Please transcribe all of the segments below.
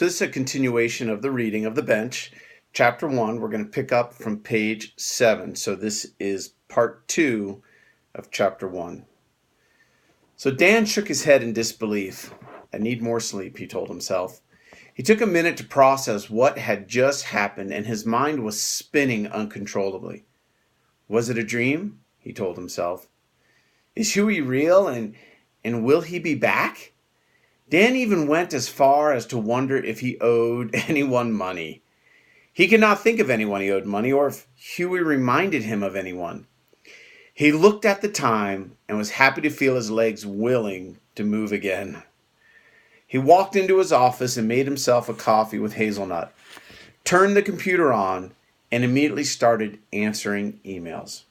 So this is a continuation of the reading of The Bench. Chapter 1, we're going to pick up from page 7. So this is part 2 of chapter 1. So Dan shook his head in disbelief. I need more sleep, he told himself. He took a minute to process what had just happened, and his mind was spinning uncontrollably. Was it a dream? He told himself. Is Huey real, and will he be back? Dan even went as far as to wonder if he owed anyone money. He could not think of anyone he owed money, or if Huey reminded him of anyone. He looked at the time and was happy to feel his legs willing to move again. He walked into his office and made himself a coffee with hazelnut, turned the computer on, and immediately started answering emails.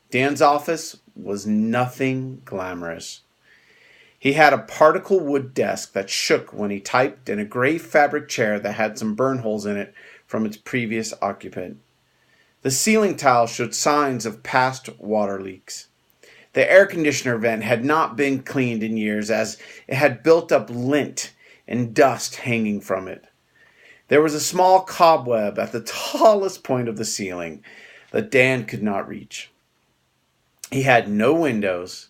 Dan's office was nothing glamorous. He had a particle wood desk that shook when he typed and a gray fabric chair that had some burn holes in it from its previous occupant. The ceiling tile showed signs of past water leaks. The air conditioner vent had not been cleaned in years, as it had built up lint and dust hanging from it. There was a small cobweb at the tallest point of the ceiling that Dan could not reach. He had no windows.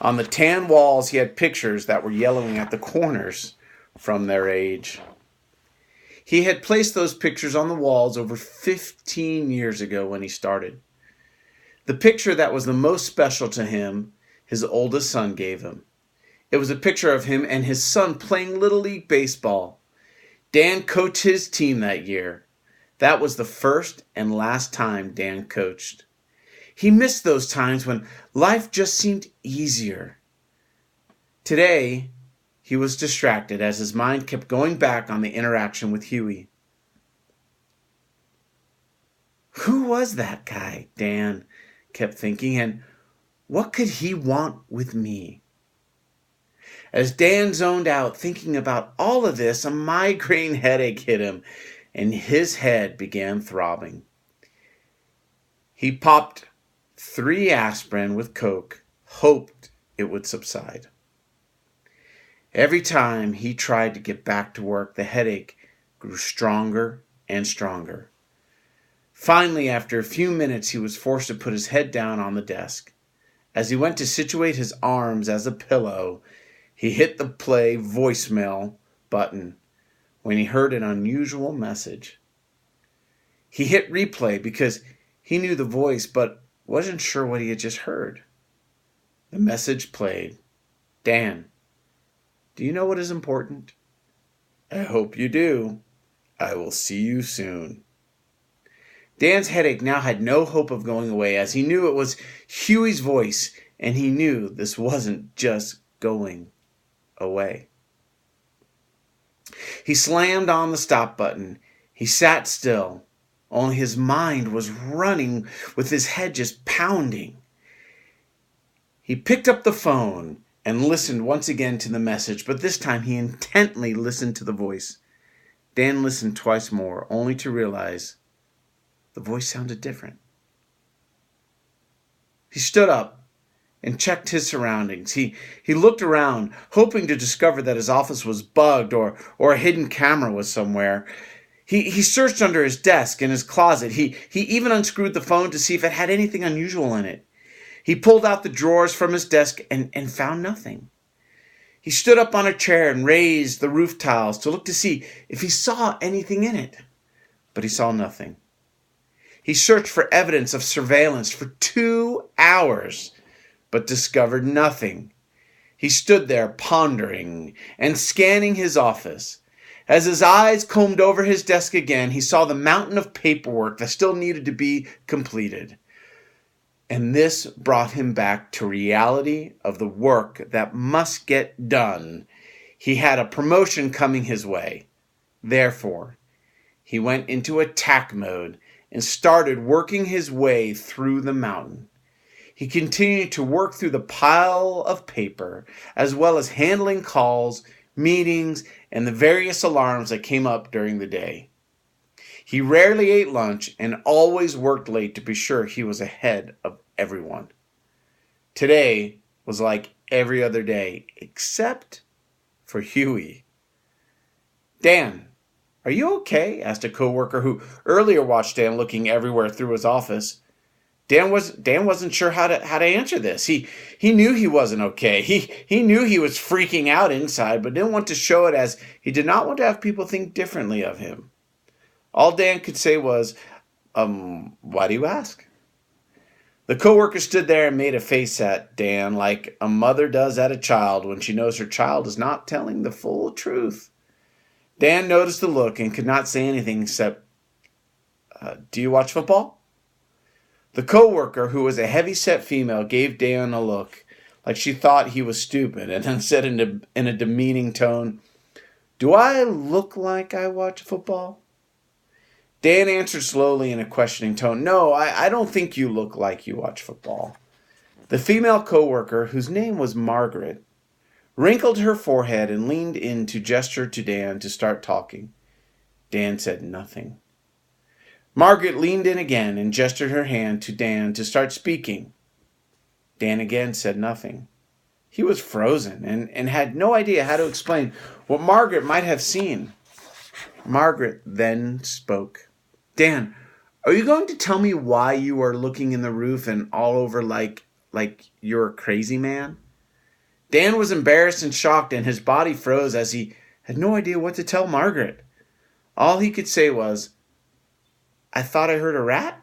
On the tan walls, he had pictures that were yellowing at the corners from their age. He had placed those pictures on the walls over 15 years ago when he started. The picture that was the most special to him, his oldest son gave him. It was a picture of him and his son playing Little League Baseball. Dan coached his team that year. That was the first and last time Dan coached. He missed those times when life just seemed easier. Today, he was distracted as his mind kept going back on the interaction with Huey. Who was that guy? Dan kept thinking, and what could he want with me? As Dan zoned out thinking about all of this, a migraine headache hit him, and his head began throbbing. He popped 3 aspirin with Coke, hoped it would subside. Every time he tried to get back to work, the headache grew stronger and stronger. Finally, after a few minutes, he was forced to put his head down on the desk. As he went to situate his arms as a pillow, he hit the play voicemail button when he heard an unusual message. He hit replay because he knew the voice but wasn't sure what he had just heard. The message played. Dan, do you know what is important? I hope you do. I will see you soon. Dan's headache now had no hope of going away, as he knew it was Huey's voice, and he knew this wasn't just going away. He slammed on the stop button. He sat still, only his mind was running with his head just pounding. He picked up the phone and listened once again to the message, but this time he intently listened to the voice. Dan listened twice more, only to realize the voice sounded different. He stood up and checked his surroundings. He looked around, hoping to discover that his office was bugged or a hidden camera was somewhere. He searched under his desk, in his closet. He even unscrewed the phone to see if it had anything unusual in it. He pulled out the drawers from his desk and found nothing. He stood up on a chair and raised the roof tiles to look to see if he saw anything in it. But he saw nothing. He searched for evidence of surveillance for 2 hours, but discovered nothing. He stood there pondering and scanning his office. As his eyes combed over his desk again, he saw the mountain of paperwork that still needed to be completed. And this brought him back to reality of the work that must get done. He had a promotion coming his way. Therefore, he went into attack mode and started working his way through the mountain. He continued to work through the pile of paper, as well as handling calls, meetings, and the various alarms that came up during the day. He rarely ate lunch and always worked late to be sure he was ahead of everyone. Today was like every other day, except for Huey. Dan, "Are you okay?" asked a coworker who earlier watched Dan looking everywhere through his office. Dan wasn't sure how to answer this. He knew he wasn't okay. He knew he was freaking out inside, but didn't want to show it, as he did not want to have people think differently of him. All Dan could say was, "Why do you ask?" The coworker stood there and made a face at Dan like a mother does at a child when she knows her child is not telling the full truth. Dan noticed the look and could not say anything except, "Do you watch football?" The coworker, who was a heavy-set female, gave Dan a look like she thought he was stupid, and then said in a demeaning tone, "Do I look like I watch football?" Dan answered slowly in a questioning tone, "No, I don't think you look like you watch football." The female coworker, whose name was Margaret, wrinkled her forehead and leaned in to gesture to Dan to start talking. Dan said nothing. Margaret leaned in again and gestured her hand to Dan to start speaking. Dan again said nothing. He was frozen and had no idea how to explain what Margaret might have seen. Margaret then spoke. "Dan, are you going to tell me why you are looking in the roof and all over like you're a crazy man?" Dan was embarrassed and shocked, and his body froze as he had no idea what to tell Margaret. All he could say was, "I thought I heard a rat?"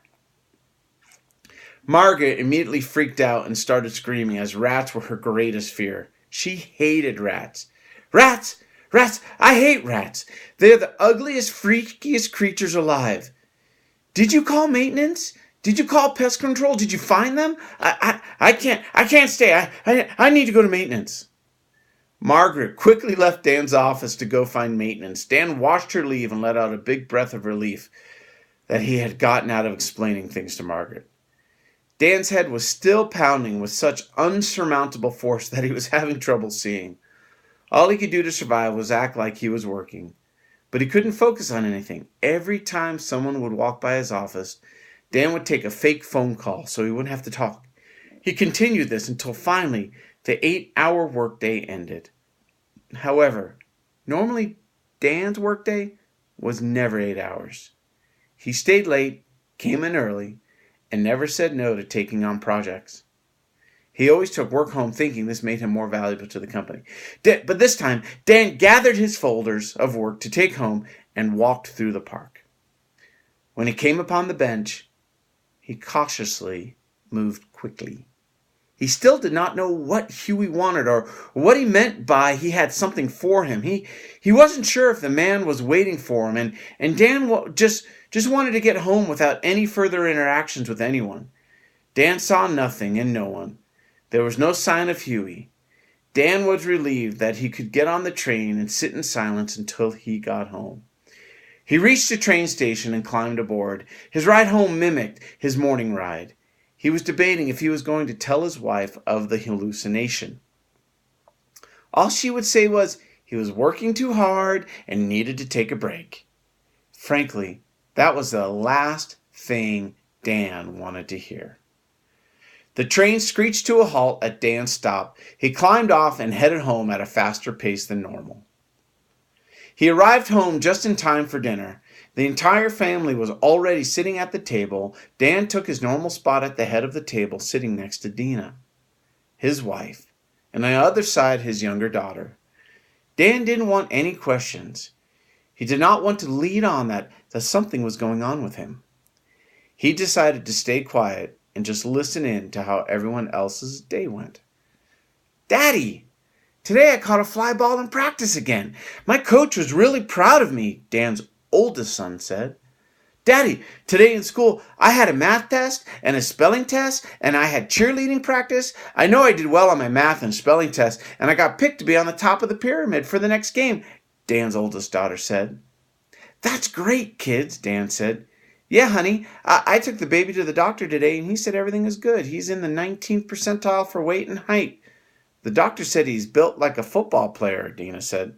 Margaret immediately freaked out and started screaming, as rats were her greatest fear. She hated rats. "Rats! Rats! I hate rats! They are the ugliest, freakiest creatures alive. Did you call maintenance? Did you call pest control? Did you find them? I can't stay. I need to go to maintenance." Margaret quickly left Dan's office to go find maintenance. Dan watched her leave and let out a big breath of relief that he had gotten out of explaining things to Margaret. Dan's head was still pounding with such unsurmountable force that he was having trouble seeing. All he could do to survive was act like he was working. But he couldn't focus on anything. Every time someone would walk by his office, Dan would take a fake phone call so he wouldn't have to talk. He continued this until finally the 8-hour workday ended. However, normally Dan's workday was never 8 hours. He stayed late, came in early, and never said no to taking on projects. He always took work home thinking this made him more valuable to the company. But this time, Dan gathered his folders of work to take home and walked through the park. When he came upon the bench, he cautiously moved quickly. He still did not know what Huey wanted or what he meant by he had something for him. He wasn't sure if the man was waiting for him, and Dan just wanted to get home without any further interactions with anyone. Dan saw nothing and no one. There was no sign of Huey. Dan was relieved that he could get on the train and sit in silence until he got home. He reached the train station and climbed aboard. His ride home mimicked his morning ride. He was debating if he was going to tell his wife of the hallucination. All she would say was he was working too hard and needed to take a break. Frankly, that was the last thing Dan wanted to hear. The train screeched to a halt at Dan's stop. He climbed off and headed home at a faster pace than normal. He arrived home just in time for dinner. The entire family was already sitting at the table. Dan took his normal spot at the head of the table, sitting next to Dina, his wife, and on the other side his younger daughter. Dan didn't want any questions. He did not want to lead on that something was going on with him. He decided to stay quiet and just listen in to how everyone else's day went. "Daddy, today I caught a fly ball in practice again. My coach was really proud of me," Dan's oldest son said. "Daddy, today in school I had a math test and a spelling test, and I had cheerleading practice. I know I did well on my math and spelling test, and I got picked to be on the top of the pyramid for the next game," Dan's oldest daughter said. "That's great, kids," Dan said. "Yeah, honey, I took the baby to the doctor today, and he said everything is good. He's in the 19th percentile for weight and height. The doctor said he's built like a football player," Dina said.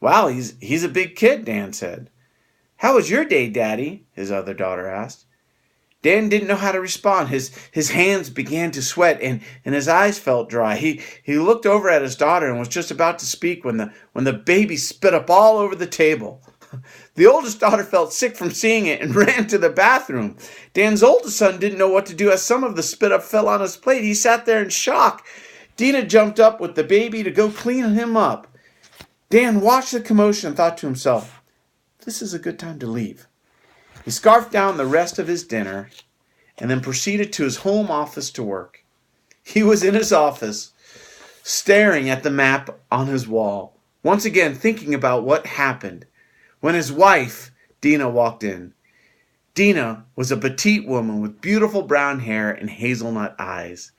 "Wow, he's a big kid," Dan said. "How was your day, Daddy?" his other daughter asked. Dan didn't know how to respond. His hands began to sweat, and his eyes felt dry. He looked over at his daughter and was just about to speak when the baby spit up all over the table. The oldest daughter felt sick from seeing it and ran to the bathroom. Dan's oldest son didn't know what to do as some of the spit up fell on his plate. He sat there in shock. Dina jumped up with the baby to go clean him up. Dan watched the commotion and thought to himself, this is a good time to leave. He scarfed down the rest of his dinner and then proceeded to his home office to work. He was in his office, staring at the map on his wall, once again thinking about what happened, when his wife, Dina, walked in. Dina was a petite woman with beautiful brown hair and hazelnut eyes.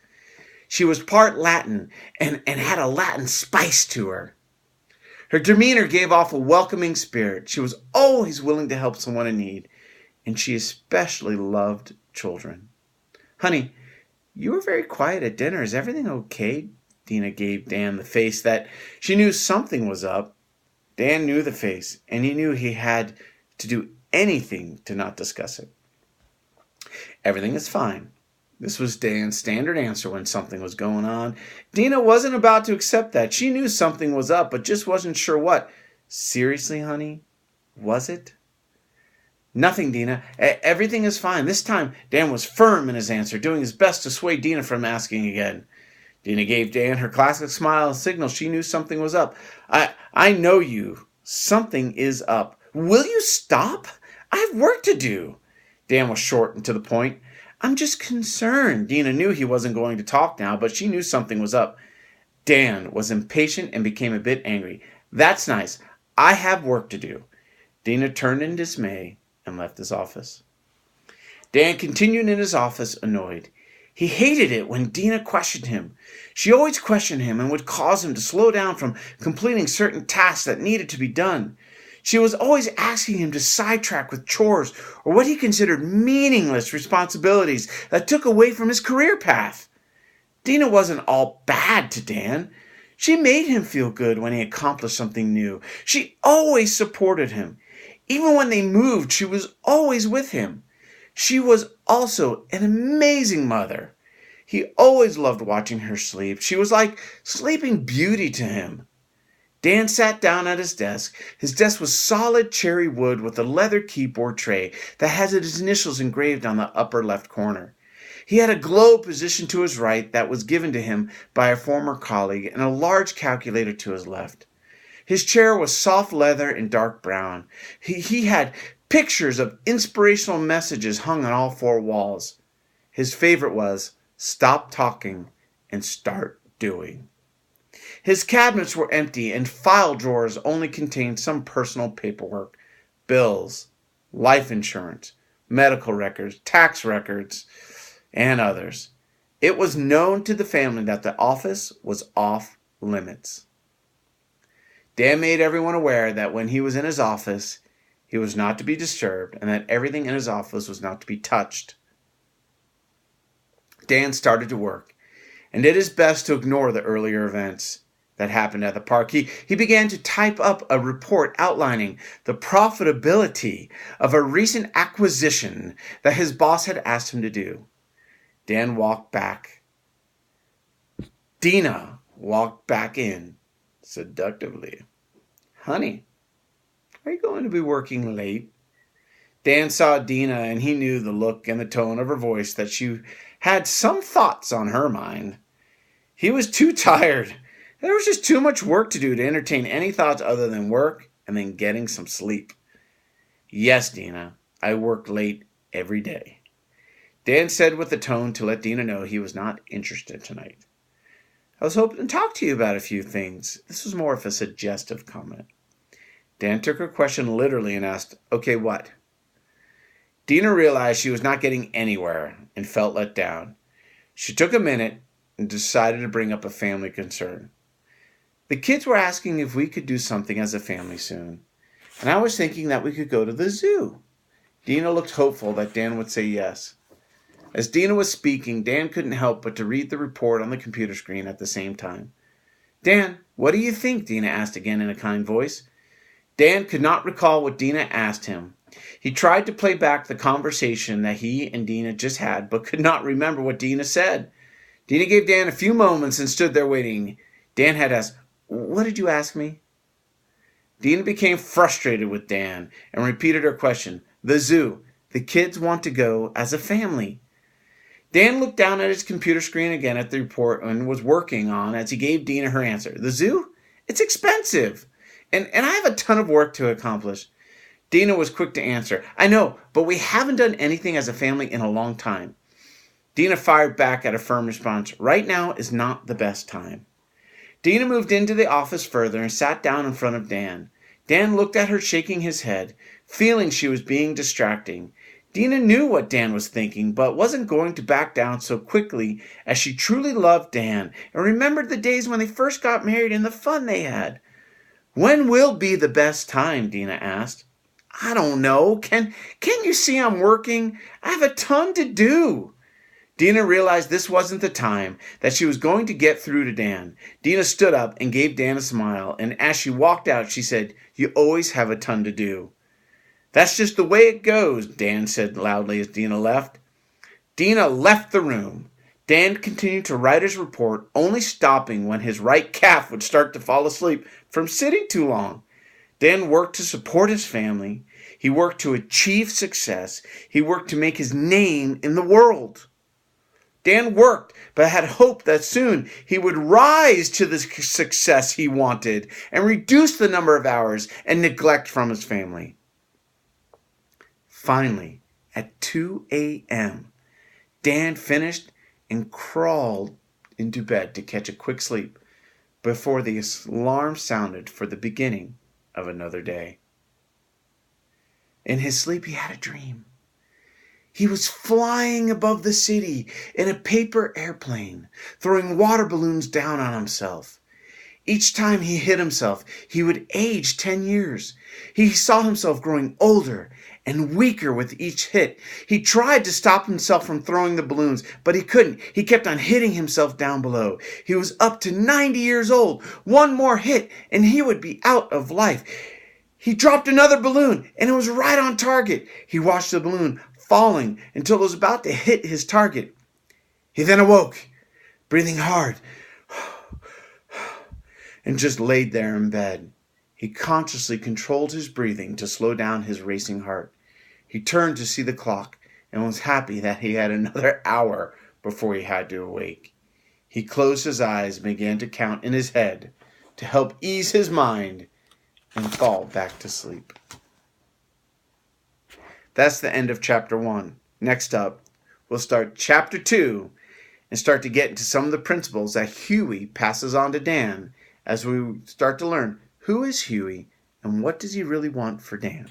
She was part Latin and had a Latin spice to her. Her demeanor gave off a welcoming spirit. She was always willing to help someone in need, and she especially loved children. Honey, you were very quiet at dinner. Is everything okay? Dina gave Dan the face that she knew something was up. Dan knew the face, and he knew he had to do anything to not discuss it. Everything is fine. This was Dan's standard answer when something was going on. Dina wasn't about to accept that. She knew something was up, but just wasn't sure what. Seriously, honey? Was it? Nothing, Dina. Everything is fine. This time, Dan was firm in his answer, doing his best to sway Dina from asking again. Dina gave Dan her classic smile, a signal she knew something was up. I know you. Something is up. Will you stop? I have work to do. Dan was short and to the point. I'm just concerned. Dina knew he wasn't going to talk now, but she knew something was up. Dan was impatient and became a bit angry. That's nice. I have work to do. Dina turned in dismay and left his office. Dan continued in his office, annoyed. He hated it when Dina questioned him. She always questioned him and would cause him to slow down from completing certain tasks that needed to be done. She was always asking him to sidetrack with chores or what he considered meaningless responsibilities that took away from his career path. Dina wasn't all bad to Dan. She made him feel good when he accomplished something new. She always supported him. Even when they moved, she was always with him. She was also an amazing mother. He always loved watching her sleep. She was like Sleeping Beauty to him. Dan sat down at his desk. His desk was solid cherry wood with a leather keyboard tray that had his initials engraved on the upper left corner. He had a globe positioned to his right that was given to him by a former colleague and a large calculator to his left. His chair was soft leather and dark brown. He had pictures of inspirational messages hung on all four walls. His favorite was, stop talking and start doing. His cabinets were empty and file drawers only contained some personal paperwork, bills, life insurance, medical records, tax records, and others. It was known to the family that the office was off limits. Dan made everyone aware that when he was in his office, he was not to be disturbed and that everything in his office was not to be touched. Dan started to work and did his best to ignore the earlier events that happened at the park. He began to type up a report outlining the profitability of a recent acquisition that his boss had asked him to do. Dan walked back. Dina walked back in seductively. Honey, are you going to be working late? Dan saw Dina and he knew the look and the tone of her voice that she had some thoughts on her mind. He was too tired. There was just too much work to do to entertain any thoughts other than work and then getting some sleep. Yes, Dina, I work late every day. Dan said with a tone to let Dina know he was not interested tonight. I was hoping to talk to you about a few things. This was more of a suggestive comment. Dan took her question literally and asked, okay, what? Dina realized she was not getting anywhere and felt let down. She took a minute and decided to bring up a family concern. The kids were asking if we could do something as a family soon, and I was thinking that we could go to the zoo. Dina looked hopeful that Dan would say yes. As Dina was speaking, Dan couldn't help but to read the report on the computer screen at the same time. Dan, what do you think? Dina asked again in a kind voice. Dan could not recall what Dina asked him. He tried to play back the conversation that he and Dina just had, but could not remember what Dina said. Dina gave Dan a few moments and stood there waiting. Dan had asked, what did you ask me? Dina became frustrated with Dan and repeated her question. The zoo. The kids want to go as a family. Dan looked down at his computer screen again at the report and was working on as he gave Dina her answer. The zoo? It's expensive. And I have a ton of work to accomplish. Dina was quick to answer. I know, but we haven't done anything as a family in a long time. Dina fired back at a firm response. Right now is not the best time. Dina moved into the office further and sat down in front of Dan. Dan looked at her, shaking his head, feeling she was being distracting. Dina knew what Dan was thinking, but wasn't going to back down so quickly, as she truly loved Dan and remembered the days when they first got married and the fun they had. When will be the best time? Dina asked. I don't know. Can't you see I'm working? I have a ton to do. Dina realized this wasn't the time, that she was going to get through to Dan. Dina stood up and gave Dan a smile, and as she walked out, she said, You always have a ton to do. That's just the way it goes, Dan said loudly as Dina left. Dina left the room. Dan continued to write his report, only stopping when his right calf would start to fall asleep from sitting too long. Dan worked to support his family. He worked to achieve success. He worked to make his name in the world. Dan worked, but had hope that soon he would rise to the success he wanted and reduce the number of hours and neglect from his family. Finally, at 2 a.m., Dan finished and crawled into bed to catch a quick sleep before the alarm sounded for the beginning of another day. In his sleep, he had a dream. He was flying above the city in a paper airplane, throwing water balloons down on himself. Each time he hit himself, he would age 10 years. He saw himself growing older and weaker with each hit. He tried to stop himself from throwing the balloons, but he couldn't. He kept on hitting himself down below. He was up to 90 years old. One more hit, and he would be out of life. He dropped another balloon, and it was right on target. He watched the balloon falling until it was about to hit his target. He then awoke, breathing hard, and just laid there in bed. He consciously controlled his breathing to slow down his racing heart. He turned to see the clock and was happy that he had another hour before he had to awake. He closed his eyes and began to count in his head to help ease his mind and fall back to sleep. That's the end of chapter 1. Next up, we'll start chapter 2 and start to get into some of the principles that Huey passes on to Dan as we start to learn who is Huey and what does he really want for Dan.